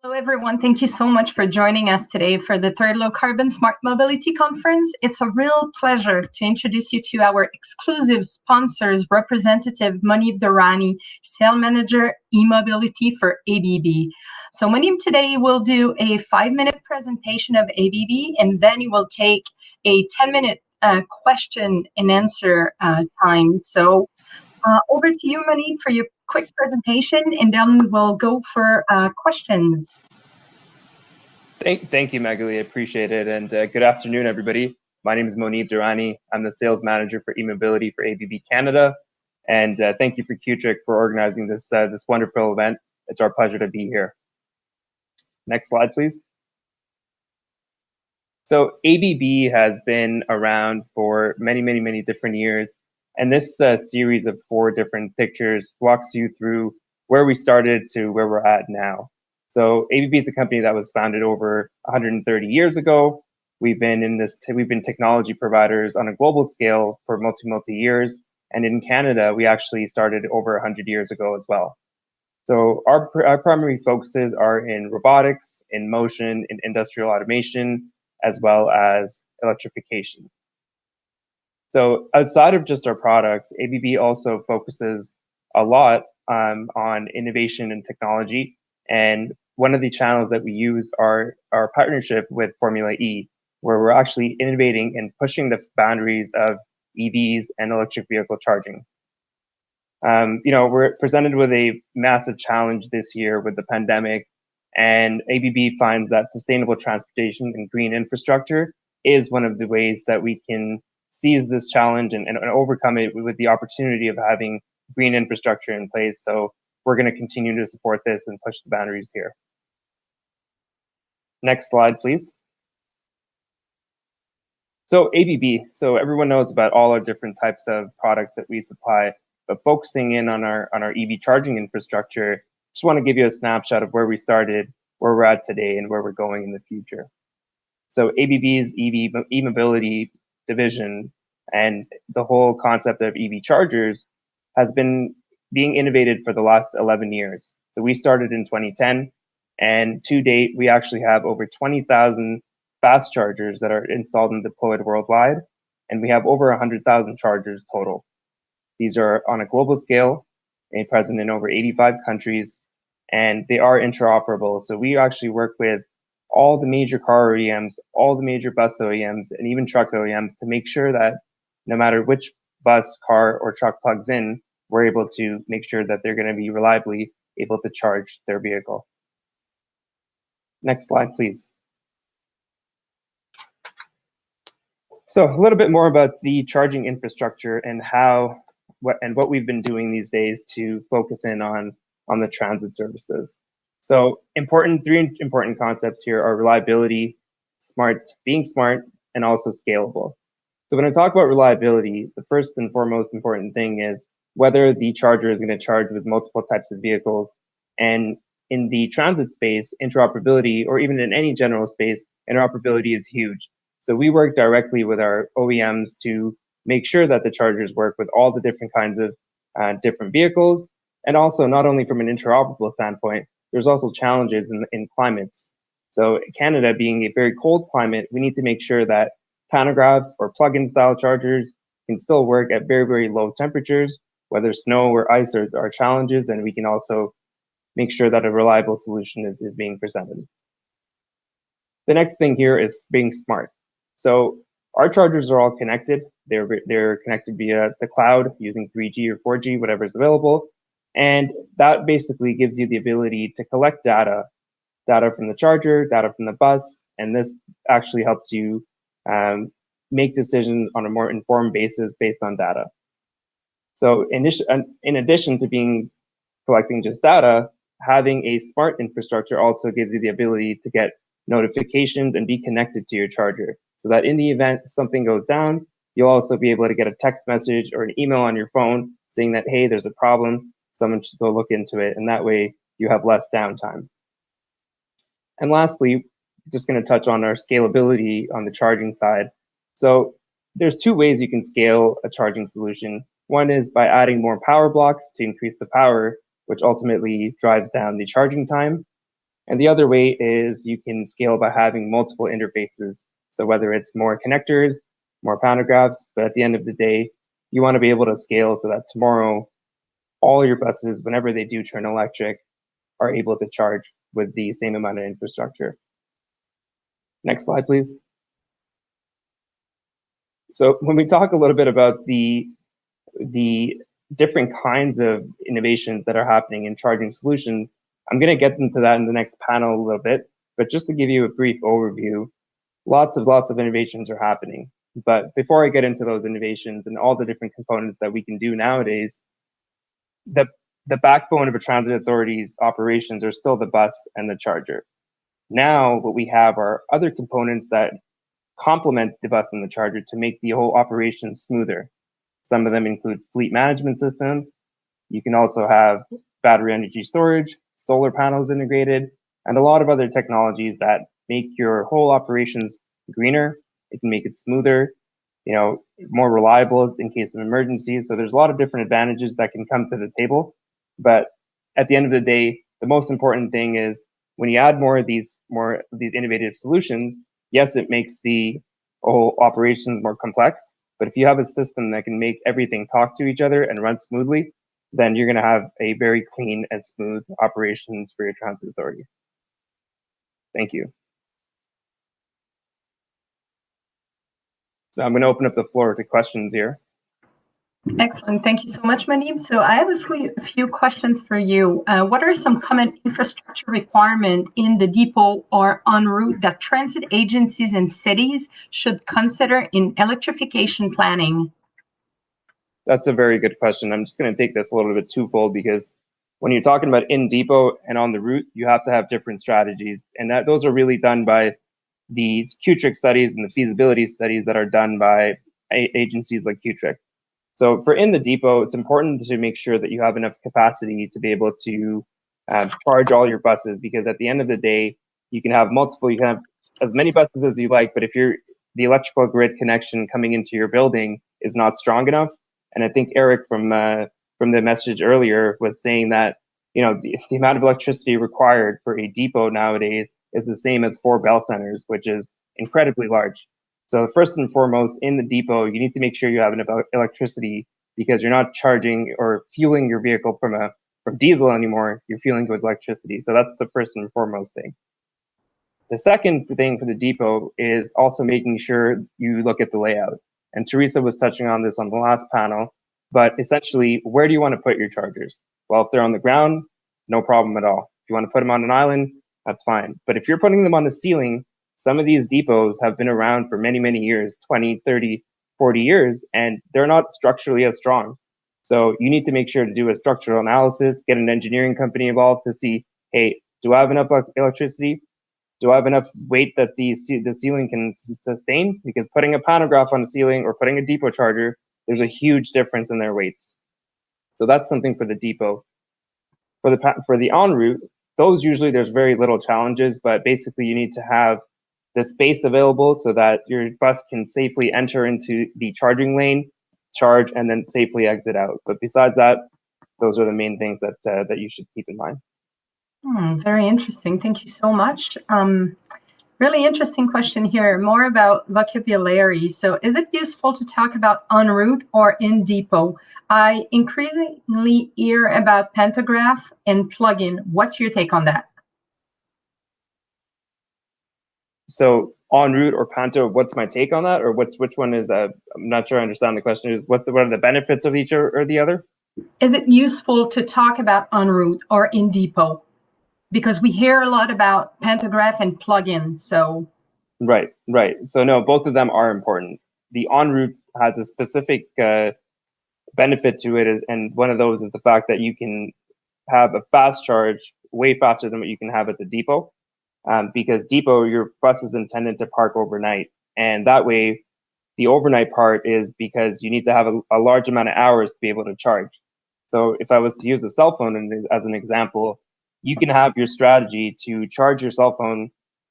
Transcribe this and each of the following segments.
Hello, everyone. Thank you so much for joining us today for the third Low Carbon Smart Mobility Conference. It's a real pleasure to introduce you to our exclusive sponsors, Representative Monib Durrani, Sales Manager e-mobility for ABB. So Monib today will do a 5-minute presentation of ABB, and then he will take a 10-minute question and answer time. So over to you, Monib, for your quick presentation, and then we'll go for questions. Thank you, Magali. I appreciate it. And good afternoon, everybody. My name is Monib Durrani. I'm the sales manager for e-mobility for ABB Canada. And thank you for Qtric for organizing this wonderful event. It's our pleasure to be here. Next slide, please. So ABB has been around for many different years. And this series of 4 different pictures walks you through where we started to where we're at now. So ABB is a company that was founded over 130 years ago. We've been technology providers on a global scale for multi years. And in Canada, we actually started over 100 years ago as well. So our primary focuses are in robotics, in motion, in industrial automation, as well as electrification. So outside of just our products, ABB also focuses a lot on innovation and technology. And one of the channels that we use are our partnership with Formula E, where we're actually innovating and pushing the boundaries of EVs and electric vehicle charging. We're presented with a massive challenge this year with the pandemic, and ABB finds that sustainable transportation and green infrastructure is one of the ways that we can seize this challenge and overcome it with the opportunity of having green infrastructure in place. So we're going to continue to support this and push the boundaries here. Next slide, please. So ABB, so everyone knows about all our different types of products that we supply, but focusing in on our EV charging infrastructure, just want to give you a snapshot of where we started, where we're at today, and where we're going in the future. So ABB's e-mobility division and the whole concept of EV chargers has been being innovated for the last 11 years. So we started in 2010, and to date, we actually have over 20,000 fast chargers that are installed and deployed worldwide, and we have over 100,000 chargers total. These are on a global scale and present in over 85 countries, and they are interoperable. So we actually work with all the major car OEMs, all the major bus OEMs, and even truck OEMs to make sure that no matter which bus, car, or truck plugs in, we're able to make sure that they're going to be reliably able to charge their vehicle. Next slide, please. So a little bit more about the charging infrastructure and what we've been doing these days to focus in on the transit services. So three important concepts here are reliability, being smart, and also scalable. So when I talk about reliability, the first and foremost important thing is whether the charger is going to charge with multiple types of vehicles. And in the transit space, interoperability, or even in any general space, interoperability is huge. So we work directly with our OEMs to make sure that the chargers work with all the different kinds of different vehicles. And also not only from an interoperable standpoint, there's also challenges in climates. So Canada being a very cold climate, we need to make sure that pantographs or plug-in style chargers can still work at very low temperatures, whether snow or ice are challenges, and we can also make sure that a reliable solution is being presented. The next thing here is being smart. So our chargers are all connected. They're connected via the cloud using 3G or 4G, whatever is available. And that basically gives you the ability to collect data from the charger, data from the bus, and this actually helps you make decisions on a more informed basis based on data. So in addition to collecting just data, having a smart infrastructure also gives you the ability to get notifications and be connected to your charger, so that in the event something goes down, you'll also be able to get a text message or an email on your phone saying that, hey, there's a problem, someone should go look into it, and that way you have less downtime. And lastly, just going to touch on our scalability on the charging side. So there's 2 ways you can scale a charging solution. One is by adding more power blocks to increase the power, which ultimately drives down the charging time. And the other way is you can scale by having multiple interfaces. So whether it's more connectors, more pantographs, but at the end of the day, you want to be able to scale so that tomorrow, all your buses, whenever they do turn electric, are able to charge with the same amount of infrastructure. Next slide, please. So when we talk a little bit about the different kinds of innovations that are happening in charging solutions, I'm going to get into that in the next panel a little bit, but just to give you a brief overview, lots of innovations are happening. But before I get into those innovations and all the different components that we can do nowadays, the backbone of a transit authority's operations are still the bus and the charger. Now what we have are other components that complement the bus and the charger to make the whole operation smoother. Some of them include fleet management systems. You can also have battery energy storage, solar panels integrated, and a lot of other technologies that make your whole operations greener. It can make it smoother, more reliable in case of emergencies. So there's a lot of different advantages that can come to the table. But at the end of the day, the most important thing is when you add more of these innovative solutions, yes, it makes the whole operations more complex. But if you have a system that can make everything talk to each other and run smoothly, then you're going to have a very clean and smooth operations for your transit authority. Thank you. So I'm going to open up the floor to questions here. Excellent. Thank you so much, Manib. So I have a few questions for you. What are some common infrastructure requirements in the depot or en route that transit agencies and cities should consider in electrification planning? That's a very good question. I'm just going to take this a little bit twofold because when you're talking about in depot and on the route, you have to have different strategies. And those are really done by the QTRIC studies and the feasibility studies that are done by agencies like QTRIC. So for in the depot, it's important to make sure that you have enough capacity to be able to charge all your buses, because at the end of the day, you can have as many buses as you like, but if the electrical grid connection coming into your building is not strong enough, and I think Eric from the message earlier was saying that the amount of electricity required for a depot nowadays is the same as 4 Bell centers, which is incredibly large. So first and foremost, in the depot, you need to make sure you have enough electricity, because you're not charging or fueling your vehicle from diesel anymore. You're fueling with electricity. So that's the first and foremost thing. The second thing for the depot is also making sure you look at the layout. And Teresa was touching on this on the last panel, but essentially, where do you want to put your chargers? Well, if they're on the ground, no problem at all. If you want to put them on an island, that's fine. But if you're putting them on the ceiling, some of these depots have been around for many, many years, 20, 30, 40 years, and they're not structurally as strong. So you need to make sure to do a structural analysis, get an engineering company involved to see, hey, do I have enough electricity? Do I have enough weight that the ceiling can sustain? Because putting a pantograph on the ceiling or putting a depot charger, there's a huge difference in their weights. So that's something for the depot. For the en route, those usually there's very little challenges, but basically you need to have the space available so that your bus can safely enter into the charging lane, charge, and then safely exit out. But besides that, those are the main things that you should keep in mind. Very interesting. Thank you so much. Really interesting question here, more about vocabulary. So is it useful to talk about en route or in depot? I increasingly hear about pantograph and plug-in. What's your take on that? So en route or panto, what's my take on that? Or which one is, I'm not sure I understand the question. Is what are the benefits of each or the other? Is it useful to talk about en route or in depot? Because we hear a lot about pantograph and plug-in, so. Right. So no, both of them are important. The en route has a specific benefit to it, and one of those is the fact that you can have a fast charge way faster than what you can have at the depot. Because depot, your bus is intended to park overnight. And that way, the overnight part is because you need to have a large amount of hours to be able to charge. So if I was to use a cell phone as an example, you can have your strategy to charge your cell phone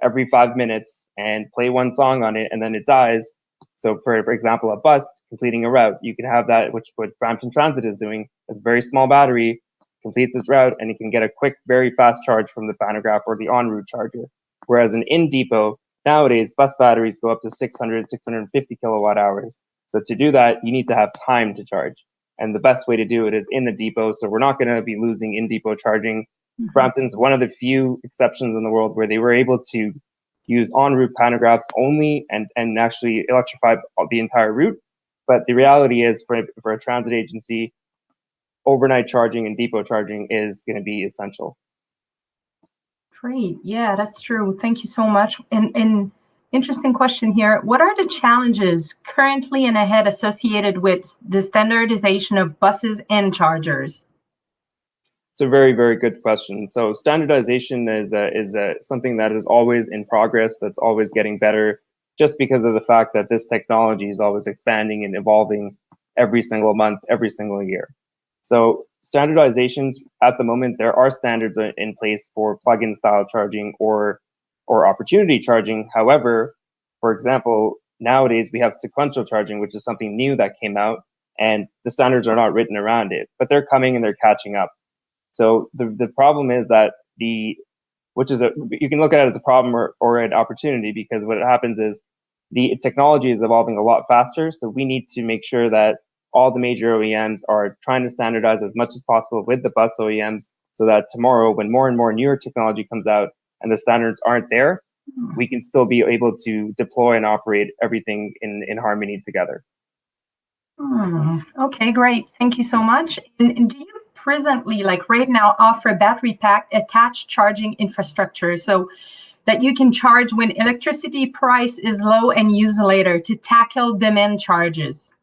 every 5 minutes and play one song on it, and then it dies. So for example, a bus completing a route, you can have that, which what Brampton Transit is doing, is a very small battery, completes its route, and it can get a quick, very fast charge from the pantograph or the en route charger. Whereas an in depot, nowadays, bus batteries go up to 600, 650 kilowatt hours. So to do that, you need to have time to charge. And the best way to do it is in the depot. So we're not going to be losing in depot charging. Brampton's one of the few exceptions in the world where they were able to use en route pantographs only and actually electrify the entire route. But the reality is for a transit agency, overnight charging and depot charging is going to be essential. Great. Yeah, that's true. Thank you so much. And interesting question here. What are the challenges currently and ahead associated with the standardization of buses and chargers? It's a very, very good question. So standardization is something that is always in progress, that's always getting better, just because of the fact that this technology is always expanding and evolving every single month, every single year. So standardizations at the moment, there are standards in place for plug-in style charging or opportunity charging. However, for example, nowadays we have sequential charging, which is something new that came out, and the standards are not written around it, but they're coming and they're catching up. So the problem is that you can look at it as a problem or an opportunity, because what happens is the technology is evolving a lot faster. So we need to make sure that all the major OEMs are trying to standardize as much as possible with the bus OEMs, so that tomorrow, when more and more newer technology comes out and the standards aren't there, we can still be able to deploy and operate everything in harmony together. Okay, great. Thank you so much. And do you presently, like right now, offer battery pack attached charging infrastructure so that you can charge when electricity price is low and use later to tackle demand charges?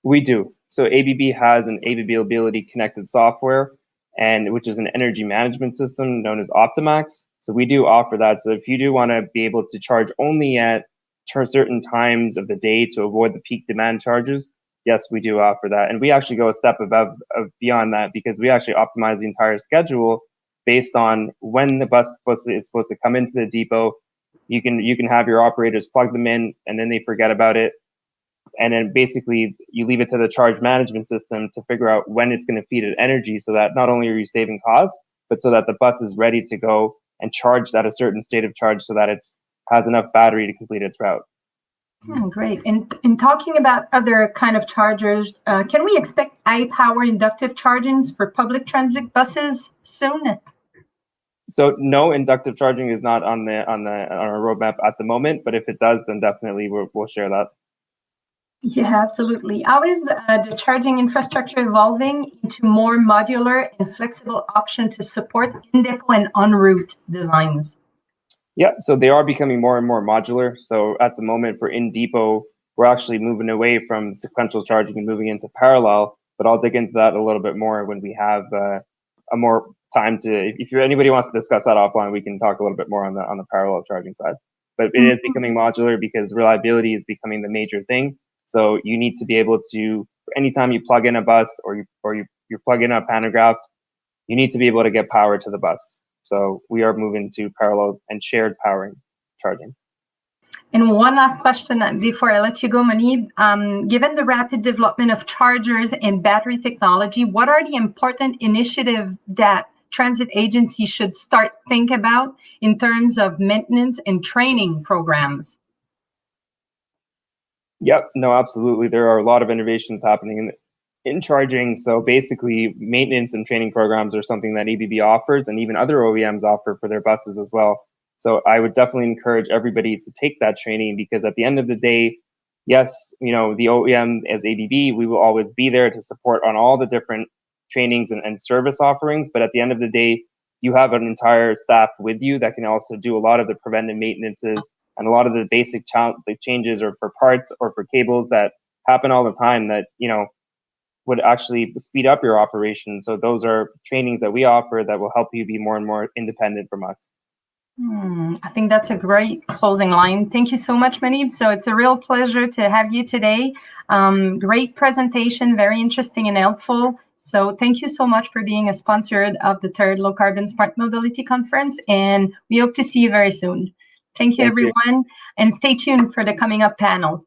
We do. So ABB has an ABB connected software, and which is an energy management system known as Optimax. So we do offer that. So if you do want to be able to charge only at certain times of the day to avoid the peak demand charges, yes, we do offer that. And we actually go a step beyond that, because we actually optimize the entire schedule based on when the bus is supposed to come into the depot. You can have your operators plug them in, and then they forget about it. And then basically you leave it to the charge management system to figure out when it's going to feed it energy, so that not only are you saving costs, but so that the bus is ready to go and charged at a certain state of charge so that it has enough battery to complete its route. Great. And in talking about other kind of chargers, can we expect high power inductive chargings for public transit buses soon? So no, inductive charging is not on our roadmap at the moment, but if it does, then definitely we'll share that. Yeah, absolutely. How is the charging infrastructure evolving into more modular and flexible option to support in-depot and en route designs? Yeah, so they are becoming more and more modular. So at the moment for in depot, we're actually moving away from sequential charging and moving into parallel. But I'll dig into that a little bit more when we have a more time to. If anybody wants to discuss that offline, we can talk a little bit more on the parallel charging side. But it is becoming modular because reliability is becoming the major thing. So you need to be able to, anytime you plug in a bus or you plug in a pantograph, you need to be able to get power to the bus. So we are moving to parallel and shared powering charging. And one last question before I let you go, Manib. Given the rapid development of chargers and battery technology, what are the important initiatives that transit agencies should start think about in terms of maintenance and training programs? Yep, no, absolutely. There are a lot of innovations happening in charging. So basically, maintenance and training programs are something that ABB offers, and even other OEMs offer for their buses as well. So I would definitely encourage everybody to take that training, because at the end of the day, yes, the OEM as ABB, we will always be there to support on all the different trainings and service offerings. But at the end of the day, you have an entire staff with you that can also do a lot of the preventive maintenances and a lot of the basic changes or for parts or for cables that happen all the time that, would actually speed up your operation. So those are trainings that we offer that will help you be more and more independent from us. I think that's a great closing line. Thank you so much, Manib. So it's a real pleasure to have you today. Great presentation, very interesting and helpful. So thank you so much for being a sponsor of the third Low Carbon Smart Mobility Conference, and we hope to see you very soon. Thank you, everyone, and stay tuned for the coming up panel.